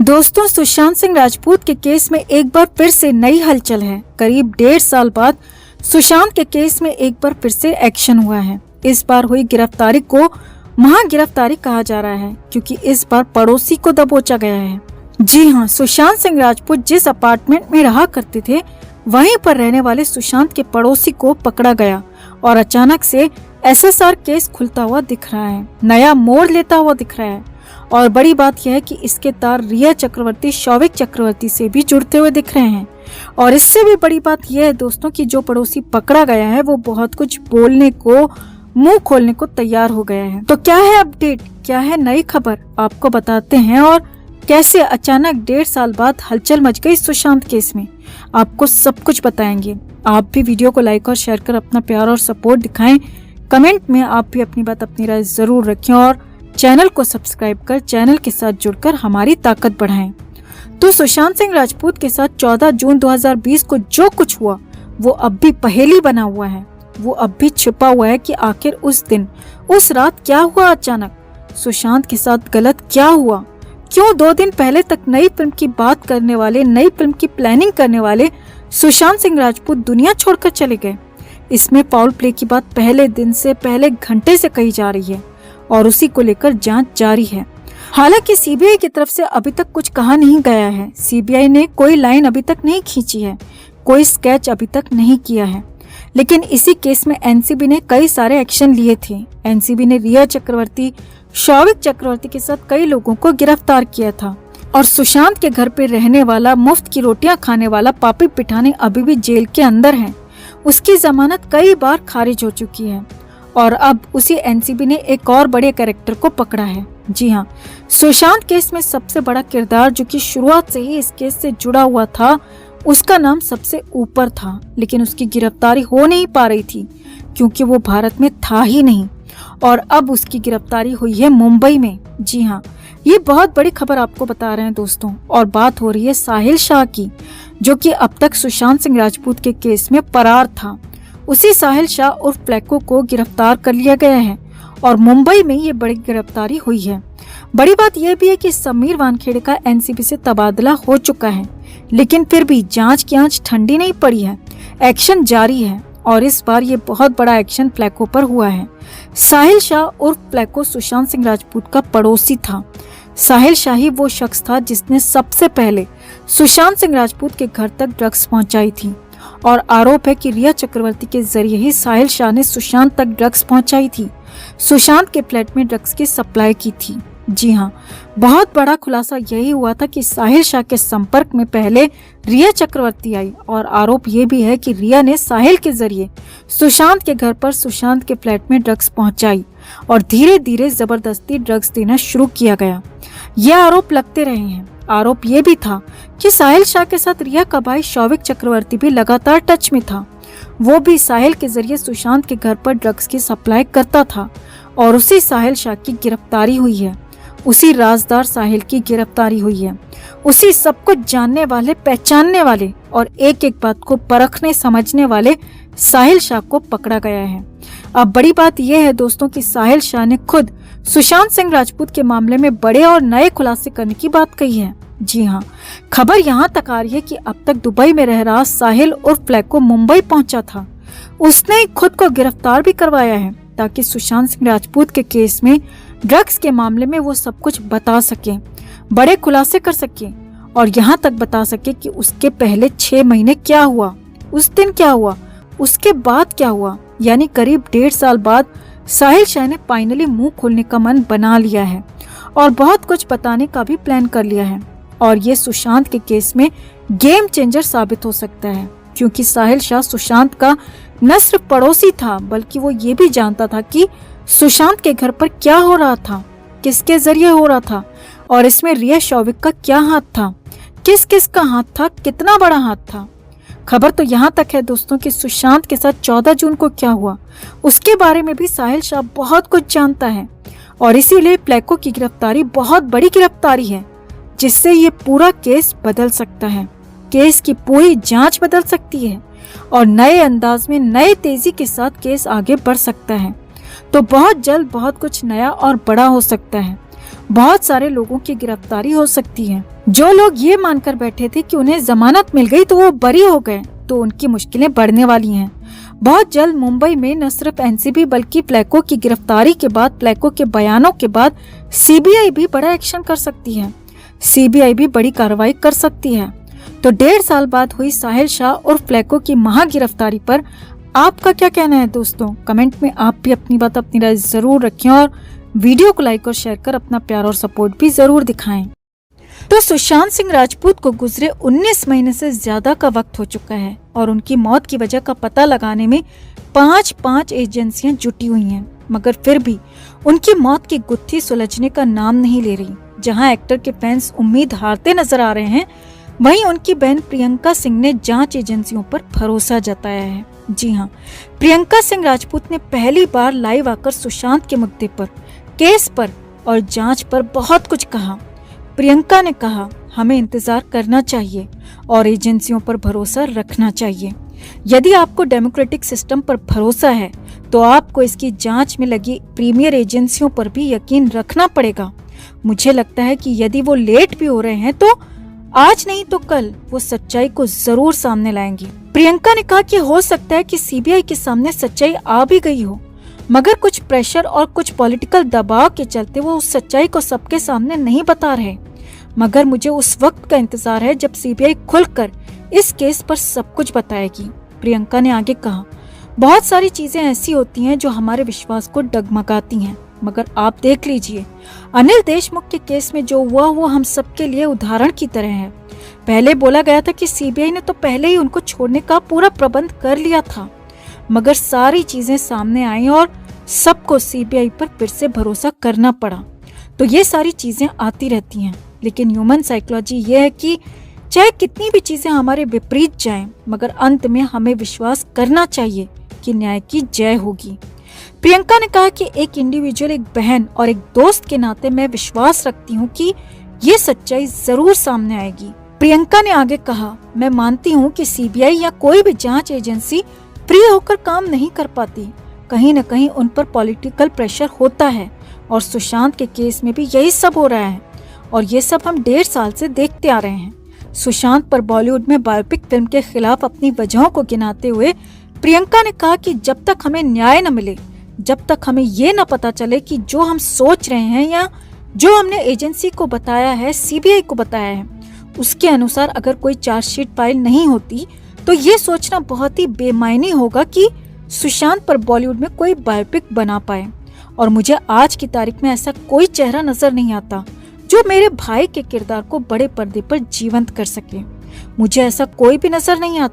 दोस्तों, सुशांत सिंह राजपूत के केस में एक बार फिर से नई हलचल है। करीब 1.5 साल बाद सुशांत के केस में एक बार फिर से एक्शन हुआ है। इस बार हुई गिरफ्तारी को महागिरफ्तारी कहा जा रहा है, क्योंकि इस बार पड़ोसी को दबोचा गया है। जी हाँ, सुशांत सिंह राजपूत जिस अपार्टमेंट में रहा करते थे, वहीं पर रहने वाले सुशांत के पड़ोसी को पकड़ा गया और अचानक से SSR केस खुलता हुआ दिख रहा है, नया मोड़ लेता हुआ दिख रहा है। और बड़ी बात यह है कि इसके तार रिया चक्रवर्ती, शौविक चक्रवर्ती से भी जुड़ते हुए दिख रहे हैं। और इससे भी बड़ी बात यह है दोस्तों कि जो पड़ोसी पकड़ा गया है वो बहुत कुछ बोलने को, मुंह खोलने को तैयार हो गया है। तो क्या है अपडेट, क्या है नई खबर, आपको बताते हैं। और कैसे अचानक 1.5 साल बाद हलचल मच गई सुशांत केस में, आपको सब कुछ बताएंगे। आप भी वीडियो को लाइक और शेयर कर अपना प्यार और सपोर्ट दिखाएं। कमेंट में आप भी अपनी बात, अपनी राय जरूर रखें और चैनल को सब्सक्राइब कर चैनल के साथ जुड़कर हमारी ताकत बढ़ाएं। तो सुशांत सिंह राजपूत के साथ 14 जून 2020 को जो कुछ हुआ वो अब भी पहेली बना हुआ है, वो अब भी छिपा हुआ है कि आखिर उस दिन, उस रात क्या हुआ। अचानक सुशांत के साथ गलत क्या हुआ, क्यों 2 दिन पहले तक नई फिल्म की बात करने वाले, नई फिल्म की प्लानिंग करने वाले सुशांत सिंह राजपूत दुनिया छोड़कर चले गए। इसमें फाउल प्ले की बात पहले दिन से, पहले घंटे से कही जा रही है और उसी को लेकर जांच जारी है। हालांकि सीबीआई की तरफ से अभी तक कुछ कहा नहीं गया है। सीबीआई ने कोई लाइन अभी तक नहीं खींची है, कोई स्केच अभी तक नहीं किया है। लेकिन इसी केस में एनसीबी ने कई सारे एक्शन लिए थे। एनसीबी ने रिया चक्रवर्ती, शौविक चक्रवर्ती के साथ कई लोगों को गिरफ्तार किया था। और सुशांत के घर पे रहने वाला, मुफ्त की रोटियां खाने वाला पापी पिठानी अभी भी जेल के अंदर है। उसकी जमानत कई बार खारिज हो चुकी है और अब उसी एनसीबी ने एक और बड़े कैरेक्टर को पकड़ा है। जी हाँ, सुशांत केस में सबसे बड़ा किरदार जो कि शुरुआत से ही इस केस से जुड़ा हुआ था, उसका नाम सबसे ऊपर था, लेकिन उसकी गिरफ्तारी हो नहीं पा रही थी क्योंकि वो भारत में था ही नहीं। और अब उसकी गिरफ्तारी हुई है मुंबई में। जी हाँ, ये बहुत बड़ी खबर आपको बता रहे हैं दोस्तों। और बात हो रही है साहिल शाह की, जो कि अब तक सुशांत सिंह राजपूत के केस में फरार था। उसी साहिल शाह उर्फ प्लेको को गिरफ्तार कर लिया गया है और मुंबई में ये बड़ी गिरफ्तारी हुई है। बड़ी बात यह भी है कि समीर वानखेड़े का एनसीबी से तबादला हो चुका है, लेकिन फिर भी जांच की आंच ठंडी नहीं पड़ी है, एक्शन जारी है। और इस बार ये बहुत बड़ा एक्शन प्लेको पर हुआ है। साहिल शाह उर्फ प्लेको सुशांत सिंह राजपूत का पड़ोसी था। साहिल शाह ही वो शख्स था जिसने सबसे पहले सुशांत सिंह राजपूत के घर तक ड्रग्स पहुंचाई थी। और आरोप है कि रिया चक्रवर्ती के जरिए ही साहिल शाह ने सुशांत तक ड्रग्स पहुंचाई थी, सुशांत के फ्लैट में ड्रग्स की सप्लाई की थी। जी हाँ, बहुत बड़ा खुलासा यही हुआ था कि साहिल शाह के संपर्क में पहले रिया चक्रवर्ती आई। और आरोप ये भी है कि रिया ने साहिल के जरिए सुशांत के घर पर, सुशांत के फ्लैट में ड्रग्स पहुंचाई और धीरे धीरे जबरदस्ती ड्रग्स देना शुरू किया गया। यह आरोप लगते रहे हैं। आरोप ये भी था कि साहिल शाह के साथ रिया का भाई शौविक चक्रवर्ती भी लगातार टच में था। वो भी साहिल के जरिए सुशांत के घर पर ड्रग्स की सप्लाई करता था। और उसी साहिल शाह की गिरफ्तारी हुई है, उसी राजदार साहिल की गिरफ्तारी हुई है। उसी सब कुछ जानने वाले, पहचानने वाले और एक एक बात को परखने समझने वाले साहिल शाह को पकड़ा गया है। अब बड़ी बात यह है दोस्तों कि साहिल शाह ने खुद सुशांत सिंह राजपूत के मामले में बड़े और नए खुलासे करने की बात कही है। जी हाँ, खबर यहाँ तक आ रही है कि अब तक दुबई में रह रहा साहिल उर्फ प्लेको मुंबई पहुंचा था। उसने खुद को गिरफ्तार भी करवाया है ताकि सुशांत सिंह राजपूत के केस में, ड्रग्स के मामले में वो सब कुछ बता सके, बड़े खुलासे कर सके और यहाँ तक बता सके कि उसके पहले 6 महीने क्या हुआ, उस दिन क्या हुआ, उसके बाद क्या हुआ। यानी करीब 1.5 साल बाद साहिल शाह ने फाइनली मुंह खोलने का मन बना लिया है और बहुत कुछ बताने का भी प्लान कर लिया है। और ये सुशांत के केस में गेम चेंजर साबित हो सकता है, क्योंकि साहिल शाह सुशांत का न सिर्फ पड़ोसी था, बल्कि वो ये भी जानता था कि सुशांत के घर पर क्या हो रहा था, किसके जरिए हो रहा था और इसमें रिया शौविक का क्या हाथ था, किस किस का हाथ था, कितना बड़ा हाथ था। खबर तो यहाँ तक है दोस्तों कि सुशांत के साथ 14 जून को क्या हुआ, उसके बारे में भी साहिल शाह बहुत कुछ जानता है। और इसीलिए प्लेको की गिरफ्तारी बहुत बड़ी गिरफ्तारी है, जिससे ये पूरा केस बदल सकता है, केस की पूरी जांच बदल सकती है और नए अंदाज में, नए तेजी के साथ केस आगे बढ़ सकता है। तो बहुत जल्द बहुत कुछ नया और बड़ा हो सकता है। बहुत सारे लोगों की गिरफ्तारी हो सकती है। जो लोग ये मानकर बैठे थे कि उन्हें जमानत मिल गई तो वो बरी हो गए, तो उनकी मुश्किलें बढ़ने वाली हैं। बहुत जल्द मुंबई में न सिर्फ एनसीबी बल्कि प्लेको की गिरफ्तारी के बाद, प्लेको के बयानों के बाद सीबीआई भी बड़ा एक्शन कर सकती है। सीबीआई भी बड़ी कार्रवाई कर सकती है। तो 1.5 साल बाद हुई साहिल शाह और प्लेको की महागिरफ्तारी पर आपका क्या कहना है दोस्तों? कमेंट में आप भी अपनी बात, अपनी राय जरूर रखें और वीडियो को लाइक और शेयर कर अपना प्यार और सपोर्ट भी जरूर दिखाएं। तो सुशांत सिंह राजपूत को गुजरे 19 महीने से ज्यादा का वक्त हो चुका है और उनकी मौत की वजह का पता लगाने में 5 एजेंसियां जुटी हुई हैं, मगर फिर भी उनकी मौत की गुत्थी सुलझने का नाम नहीं ले रही। जहां एक्टर के फैंस उम्मीद हारते नजर आ रहे हैं, वहीं उनकी बहन प्रियंका सिंह ने जांच एजेंसियों पर भरोसा जताया है। जी हाँ, प्रियंका सिंह राजपूत ने पहली बार लाइव आकर सुशांत के मुद्दे पर, केस पर और जांच पर बहुत कुछ कहा। प्रियंका ने कहा, हमें इंतजार करना चाहिए और एजेंसियों पर भरोसा रखना चाहिए। यदि आपको डेमोक्रेटिक सिस्टम पर भरोसा है तो आपको इसकी जांच में लगी प्रीमियर एजेंसियों पर भी यकीन रखना पड़ेगा। मुझे लगता है कि यदि वो लेट भी हो रहे हैं तो आज नहीं तो कल वो सच्चाई को जरूर सामने लाएंगी। प्रियंका ने कहा कि हो सकता है कि सीबीआई के सामने सच्चाई आ भी गई हो, मगर कुछ प्रेशर और कुछ पॉलिटिकल दबाव के चलते वो उस सच्चाई को सबके सामने नहीं बता रहे। मगर मुझे उस वक्त का इंतजार है जब सीबीआई खुलकर इस केस पर सब कुछ बताएगी। प्रियंका ने आगे कहा, बहुत सारी चीजें ऐसी होती हैं जो हमारे विश्वास को डगमगाती हैं, मगर आप देख लीजिए, अनिल देशमुख के केस में जो हुआ वो हम सबके लिए उदाहरण की तरह है। पहले बोला गया था कि सीबीआई ने तो पहले ही उनको छोड़ने का पूरा प्रबंध कर लिया था, मगर सारी चीजें सामने आई और सबको सीबीआई पर फिर से भरोसा करना पड़ा। तो ये सारी चीजें आती रहती हैं, लेकिन ह्यूमन साइकोलॉजी ये है कि चाहे कितनी भी चीजें हमारे विपरीत जाएं, मगर अंत में हमें विश्वास करना चाहिए कि न्याय की जय होगी। प्रियंका ने कहा कि एक इंडिविजुअल, एक बहन और एक दोस्त के नाते मैं विश्वास रखती हूँ कि ये सच्चाई जरूर सामने आएगी। प्रियंका ने आगे कहा, मैं मानती हूँ कि सीबीआई या कोई भी जांच एजेंसी फ्री होकर काम नहीं कर पाती। कहीं न कहीं उन पर पॉलिटिकल प्रेशर होता है और सुशांत के केस में भी यही सब हो रहा है और ये सब हम 1.5 साल से देखते आ रहे हैं। सुशांत पर बॉलीवुड में बायोपिक फिल्म के खिलाफ अपनी वजहों को गिनाते हुए प्रियंका ने कहा कि जब तक हमें न्याय न मिले, जब तक हमें ये न पता चले कि जो हम सोच रहे हैं या जो हमने एजेंसी को बताया है, सीबीआई को बताया है, उसके अनुसार अगर कोई चार्जशीट फाइल नहीं होती, तो ये सोचना बहुत ही बेमायनी होगा कि सुशांत पर बॉलीवुड में कोई बायोपिक बना पाए। और मुझे आज की तारीख में ऐसा कोई चेहरा नजर नहीं आता जो मेरे भाई के किरदार को बड़े पर्दे पर जीवंत कर सके। मुझे ऐसा कोई भी नजर नहीं आता।